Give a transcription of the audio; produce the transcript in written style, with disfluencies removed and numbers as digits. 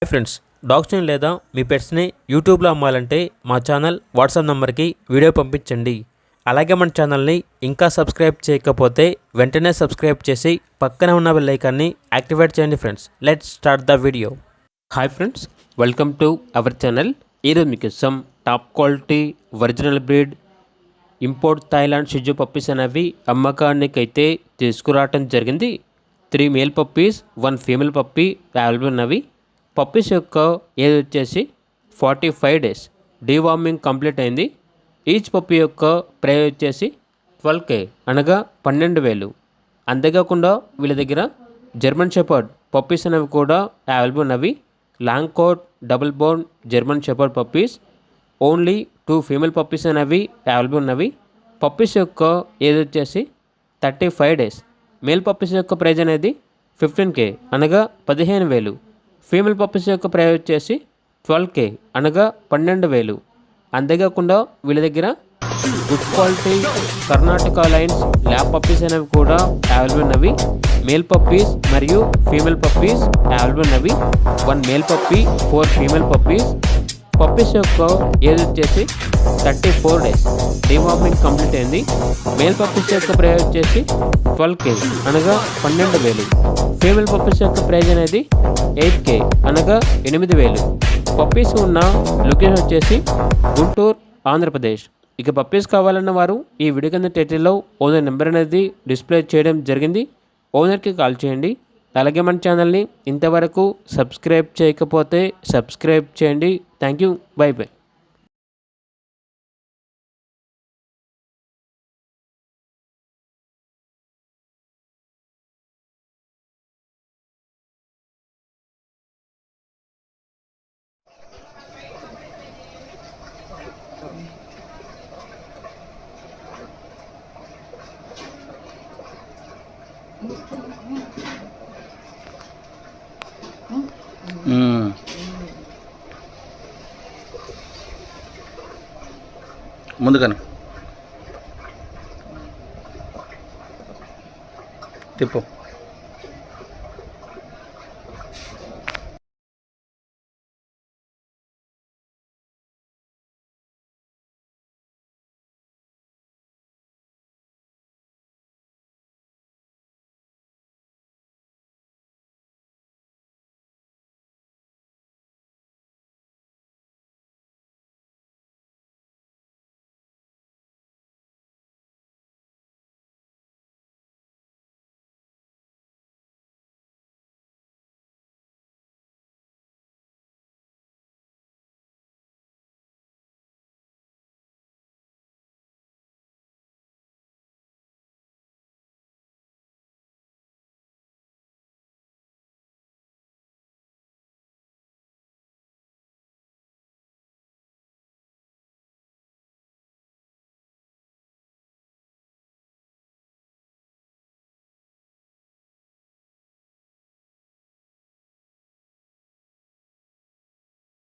Hi friends, డాగ్స్ని లేదా మీ పెట్స్ని యూట్యూబ్లో అమ్మాలంటే మా ఛానల్ వాట్సాప్ నెంబర్కి వీడియో పంపించండి. అలాగే మన ఛానల్ని ఇంకా సబ్స్క్రైబ్ చేయకపోతే వెంటనే సబ్స్క్రైబ్ చేసి పక్కనే ఉన్న బెల్ ఐకాన్ని యాక్టివేట్ చేయండి. Friends, let's start the video. Hi friends, welcome to our channel. ఈరోజు మీకు some top quality original breed import Thailand షిజు పప్పీస్ అనేవి అమ్మకానికి అయితే తీసుకురావటం జరిగింది. 3 male puppies 1 female puppy available ఉన్నవి. పప్పీస్ యొక్క ఏజ్ వచ్చేసి 45 డేస్. డీవార్మింగ్ కంప్లీట్ అయింది. ఈచ్ పప్పీ యొక్క ప్రైస్ వచ్చేసి 12K అనగా 12,000. అంతేకాకుండా వీళ్ళ దగ్గర జర్మన్ షెపర్డ్ పప్పీస్ అనేవి కూడా అవైలబుల్ ఉన్నవి. Long coat double bone German shepherd puppies. Only 2 female puppies అనేవి అవైలబుల్ ఉన్నవి. పప్పీస్ యొక్క ఏజ్ వచ్చేసి 35 డేస్. మేల్ పప్పీస్ యొక్క ప్రైజ్ అనేది 15K అనగా 15,000. ఫీమేల్ పప్పీస్ యొక్క ప్రైస్ వచ్చేసి 12K అనగా 12,000. అంతేకాకుండా వీళ్ళ దగ్గర good quality Karnataka lines lab puppies అనేవి కూడా అవైలబుల్ ఉన్నవి. మేల్ పప్పీస్ మరియు ఫీమేల్ పప్పీస్ అవైలబుల్ ఉన్నవి. 1 male puppy 4 female puppies. Puppies యొక్క ఏజ్ వచ్చేసి 34 డేస్. డీవార్మింగ్ కంప్లీట్ అయింది. మేల్ పప్పీస్ యొక్క ప్రైస్ వచ్చేసి 12K అనగా 12,000. ఫీమేల్ పప్పీస్ యొక్క ప్రైజ్ అనేది 8K అనగా 8,000. పప్పీస్ ఉన్న లొకేషన్ వచ్చేసి గుంటూరు, ఆంధ్రప్రదేశ్. ఇక పప్పీస్ కావాలన్న వారు ఈ వీడియో కింద టైటిల్లో ఓనర్ నెంబర్ అనేది డిస్ప్లే చేయడం జరిగింది. ఓనర్కి కాల్ చేయండి. అలాగే మన ఛానల్ని ఇంతవరకు సబ్స్క్రైబ్ చేయకపోతే సబ్స్క్రైబ్ చేయండి. Thank you. By by. ముందుగానే తిప్పు.